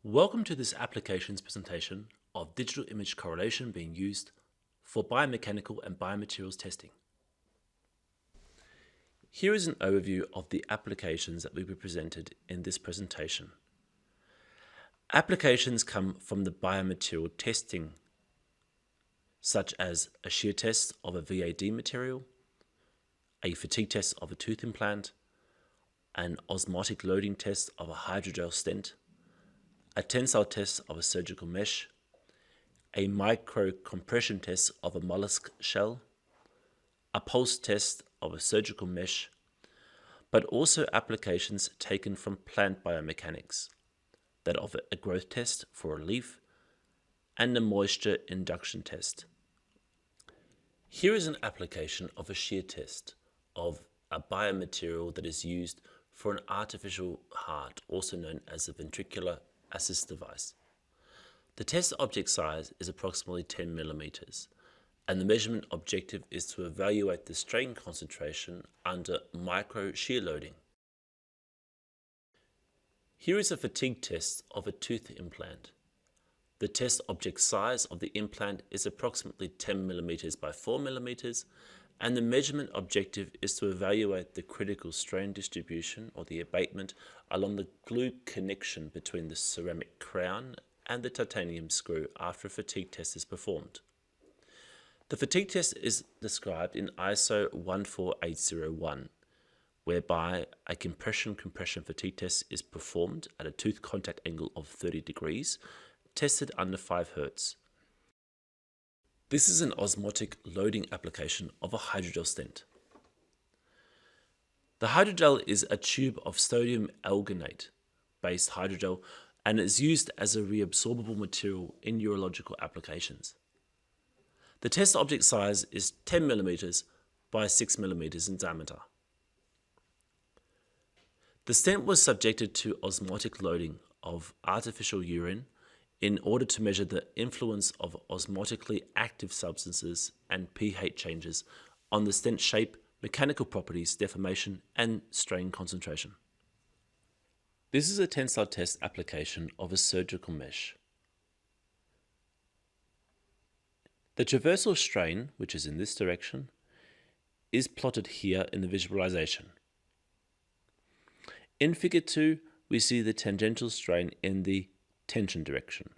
Welcome to this applications presentation of digital image correlation being used for biomechanical and biomaterials testing. Here is an overview of the applications that will be presented in this presentation. Applications come from the biomaterial testing, such as a shear test of a VAD material, a fatigue test of a tooth implant, an osmotic loading test of a hydrogel stent, a tensile test of a surgical mesh, a micro compression test of a mollusc shell, a pulse test of a surgical mesh, but also applications taken from plant biomechanics that offer a growth test for a leaf and a moisture induction test. Here is an application of a shear test of a biomaterial that is used for an artificial heart, also known as a ventricular assist device. The test object size is approximately 10 millimeters, and the measurement objective is to evaluate the strain concentration under micro shear loading. Here is a fatigue test of a tooth implant. The test object size of the implant is approximately 10 millimeters by 4 millimeters, and the measurement objective is to evaluate the critical strain distribution or the abatement along the glue connection between the ceramic crown and the titanium screw after a fatigue test is performed. The fatigue test is described in ISO 14801, whereby a compression fatigue test is performed at a tooth contact angle of 30 degrees, tested under 5 Hz. This is an osmotic loading application of a hydrogel stent. The hydrogel is a tube of sodium alginate based hydrogel and is used as a reabsorbable material in urological applications. The test object size is 10 millimeters by 6 millimeters in diameter. The stent was subjected to osmotic loading of artificial urine in order to measure the influence of osmotically active substances and pH changes on the stent shape, mechanical properties, deformation, and strain concentration. This is a tensile test application of a surgical mesh. The traversal strain, which is in this direction, is plotted here in the visualization. In Figure 2, we see the tangential strain in the tension direction.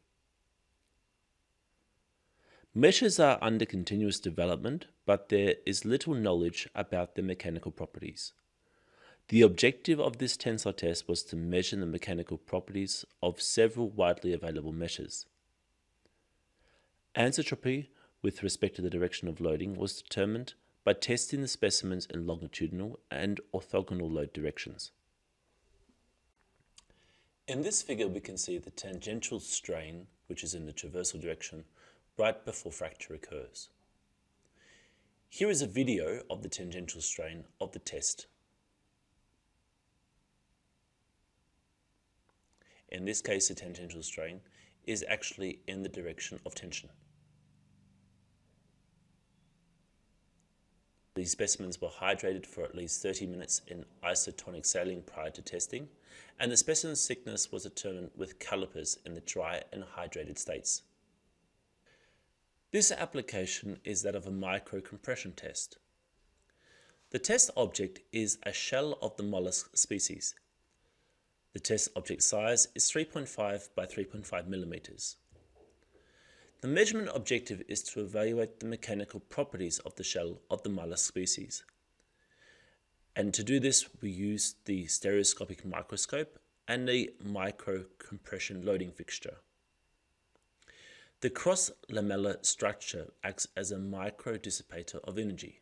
Meshes are under continuous development, but there is little knowledge about their mechanical properties. The objective of this tensile test was to measure the mechanical properties of several widely available meshes. Anisotropy with respect to the direction of loading was determined by testing the specimens in longitudinal and orthogonal load directions. In this figure, we can see the tangential strain, which is in the traversal direction, right before fracture occurs. Here is a video of the tangential strain of the test. In this case, the tangential strain is actually in the direction of tension. These specimens were hydrated for at least 30 minutes in isotonic saline prior to testing, and the specimen's thickness was determined with calipers in the dry and hydrated states. This application is that of a micro compression test. The test object is a shell of the mollusc species. The test object size is 3.5 by 3.5 millimeters. The measurement objective is to evaluate the mechanical properties of the shell of the mollusc species. And to do this, we use the stereoscopic microscope and a micro compression loading fixture. The cross-lamellar structure acts as a micro dissipator of energy.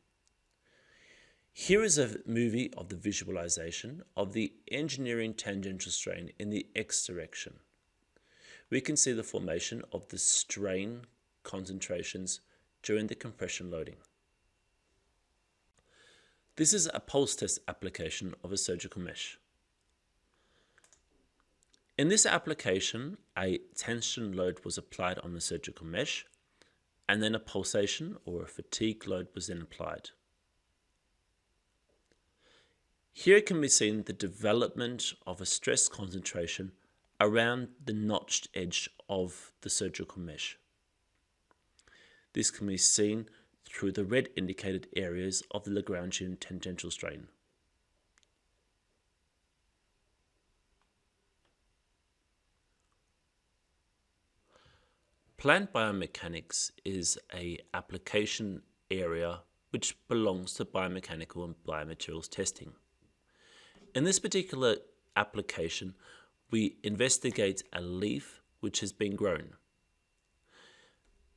Here is a movie of the visualization of the engineering tangential strain in the X direction. We can see the formation of the strain concentrations during the compression loading. This is a pulse test application of a surgical mesh. In this application, a tension load was applied on the surgical mesh, and then a pulsation or a fatigue load was then applied. Here can be seen the development of a stress concentration around the notched edge of the surgical mesh. This can be seen through the red indicated areas of the Lagrangian tangential strain. Plant biomechanics is an application area which belongs to biomechanical and biomaterials testing. In this particular application, we investigate a leaf which has been grown.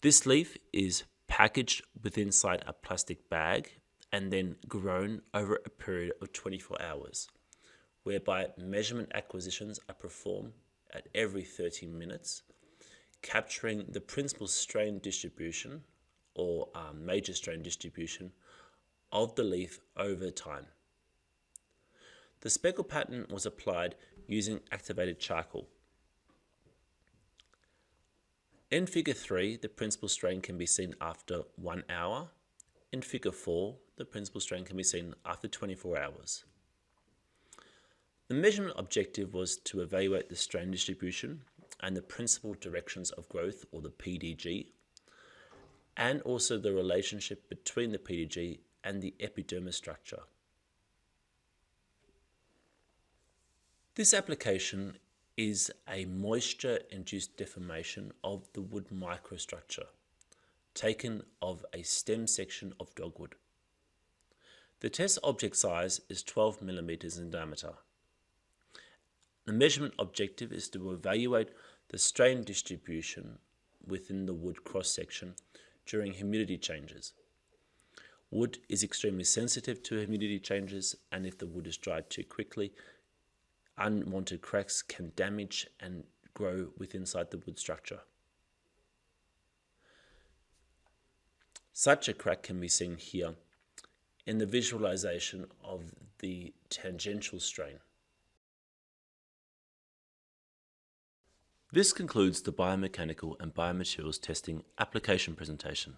This leaf is packaged within inside a plastic bag and then grown over a period of 24 hours, whereby measurement acquisitions are performed at every 30 minutes, capturing the principal strain distribution or major strain distribution of the leaf over time. The speckle pattern was applied using activated charcoal. In figure 3, the principal strain can be seen after 1 hour. In figure 4, the principal strain can be seen after 24 hours. The measurement objective was to evaluate the strain distribution and the principal directions of growth, or the PDG, and also the relationship between the PDG and the epidermis structure. This application is a moisture-induced deformation of the wood microstructure, taken of a stem section of dogwood. The test object size is 12 millimeters in diameter. The measurement objective is to evaluate the strain distribution within the wood cross-section during humidity changes. Wood is extremely sensitive to humidity changes, and if the wood is dried too quickly, unwanted cracks can damage and grow inside the wood structure. Such a crack can be seen here in the visualization of the tangential strain. This concludes the biomechanical and biomaterials testing application presentation.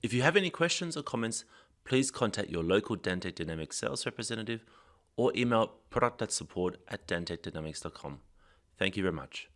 If you have any questions or comments, please contact your local Dantec Dynamics sales representative or email product.support@dantecdynamics.com. Thank you very much.